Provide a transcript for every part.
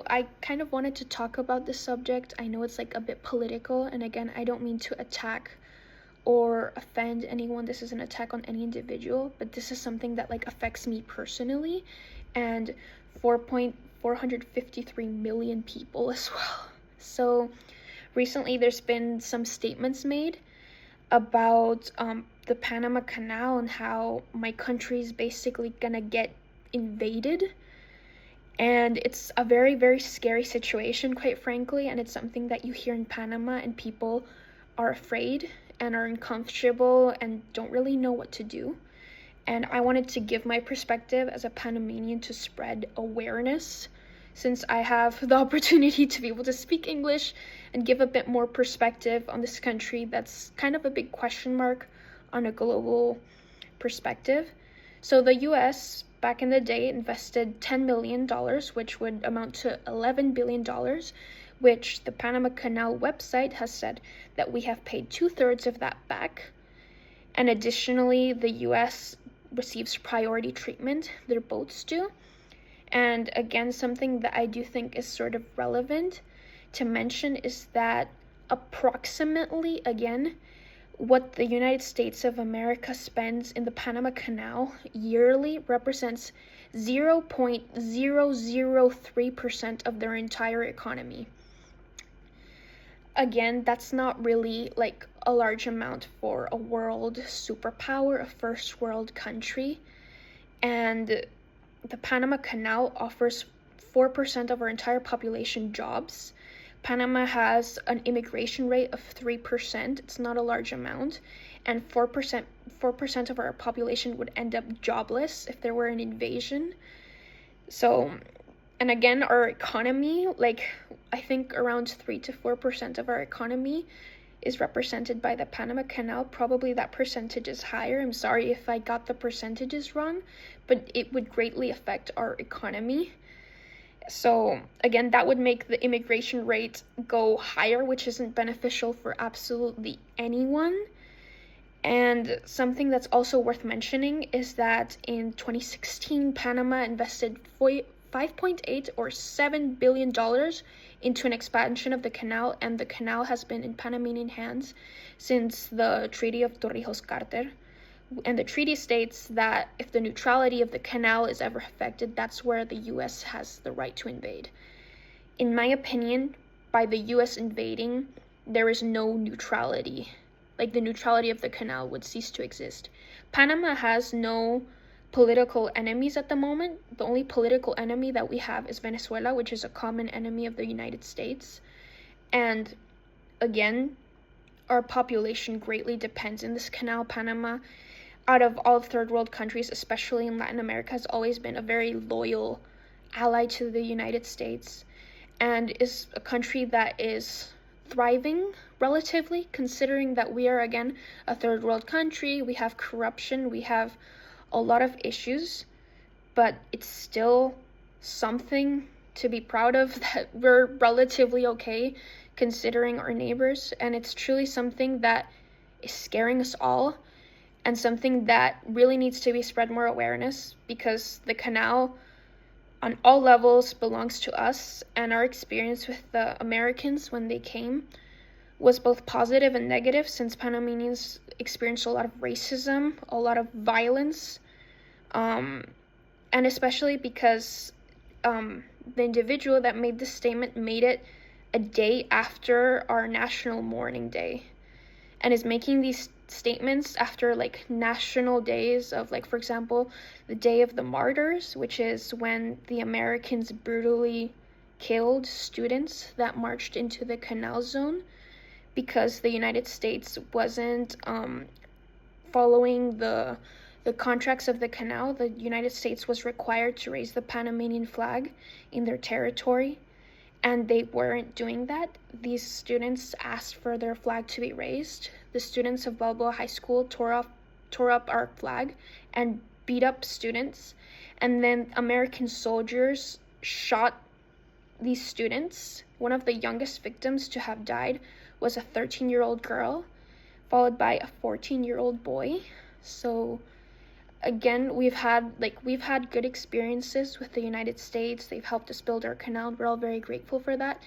I kind of wanted to talk about this subject. I know it's like a bit political, and again, I don't mean to attack or offend anyone. This is an attack on any individual, but this is something that like affects me personally and 4.453 million people as well. So recently there's been some statements made about the Panama Canal and how my country's basically gonna get invaded. And it's a very, very scary situation, quite frankly, and it's something that you hear in Panama, and people are afraid and are uncomfortable and don't really know what to do. And I wanted to give my perspective as a Panamanian to spread awareness, since I have the opportunity to be able to speak English and give a bit more perspective on this country that's kind of a big question mark on a global perspective. So the US back in the day invested $10 million, which would amount to $11 billion, which the Panama Canal website has said that we have paid 2/3 of that back. And additionally, the US receives priority treatment, their boats do. And again, something that I do think is sort of relevant to mention is that approximately, again, what the United States of America spends in the Panama Canal yearly represents 0.003% of their entire economy. Again, that's not really like a large amount for a world superpower, a first world country. And the Panama Canal offers 4% of our entire population jobs. Panama has an immigration rate of 3%. It's not a large amount. And 4% of our population would end up jobless if there were an invasion. So, and again, our economy, like I think around 3 to 4% of our economy is represented by the Panama Canal. Probably that percentage is higher. I'm sorry if I got the percentages wrong, but it would greatly affect our economy. So again, that would make the immigration rate go higher, which isn't beneficial for absolutely anyone. And something that's also worth mentioning is that in 2016, Panama invested 5.8 or $7 billion into an expansion of the canal, and the canal has been in Panamanian hands since the Treaty of Torrijos-Carter. And the treaty states that if the neutrality of the canal is ever affected, that's where the US has the right to invade. In my opinion, by the US invading, there is no neutrality. Like the neutrality of the canal would cease to exist. Panama has no political enemies at the moment. The only political enemy that we have is Venezuela, which is a common enemy of the United States. And again, our population greatly depends on this canal. Panama, out of all third world countries, especially in Latin America, has always been a very loyal ally to the United States and is a country that is thriving relatively, considering that we are, again, a third world country. We have corruption, we have a lot of issues, but it's still something to be proud of that we're relatively okay considering our neighbors. And it's truly something that is scaring us all, and something that really needs to be spread more awareness, because the canal on all levels belongs to us, and our experience with the Americans when they came was both positive and negative, since Panamanians experienced a lot of racism, a lot of violence, and especially because the individual that made this statement made it a day after our National Mourning Day, and is making these statements after like national days of, like, for example, the Day of the Martyrs, which is when the Americans brutally killed students that marched into the canal zone because the United States wasn't following the contracts of the canal. The United States was required to raise the Panamanian flag in their territory, and they weren't doing that. These students asked for their flag to be raised. The students of Balboa High School tore up our flag and beat up students, and then American soldiers shot these students. One of the youngest victims to have died was a 13-year-old girl, followed by a 14-year-old boy. So again, we've had good experiences with the United States. They've helped us build our canal. We're all very grateful for that.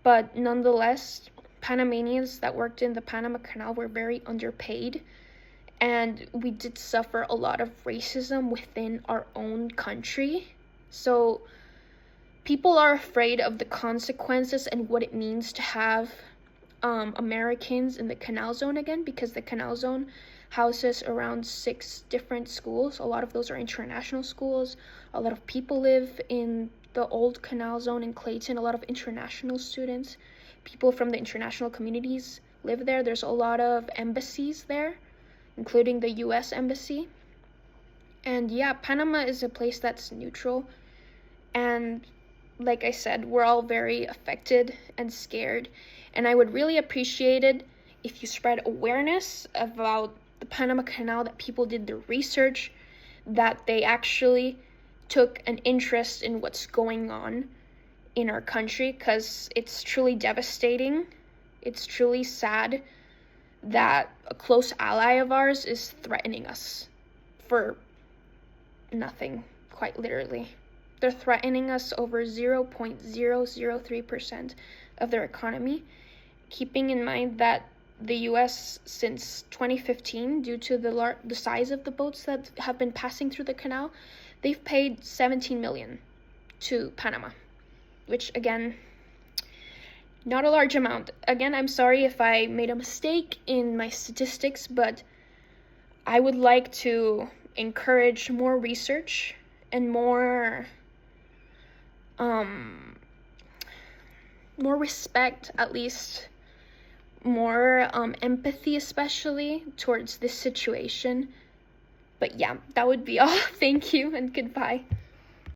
But nonetheless, Panamanians that worked in the Panama Canal were very underpaid, and we did suffer a lot of racism within our own country. So people are afraid of the consequences and what it means to have Americans in the Canal Zone again, because the Canal Zone houses around 6 different schools. A lot of those are international schools. A lot of people live in the old Canal Zone in Clayton. A lot of international students, people from the international communities live there. There's a lot of embassies there, including the US Embassy. And yeah, Panama is a place that's neutral. And like I said, we're all very affected and scared. And I would really appreciate it if you spread awareness about the Panama Canal, that people did the research, that they actually took an interest in what's going on in our country, because it's truly devastating. It's truly sad that a close ally of ours is threatening us for nothing, quite literally. They're threatening us over 0.003% of their economy, keeping in mind that the US, since 2015, due to the size of the boats that have been passing through the canal, they've paid $17 million to Panama, which, again, not a large amount. Again, I'm sorry if I made a mistake in my statistics, but I would like to encourage more research and more respect, at least more empathy, especially towards this situation. But yeah, that would be all. Thank you and goodbye.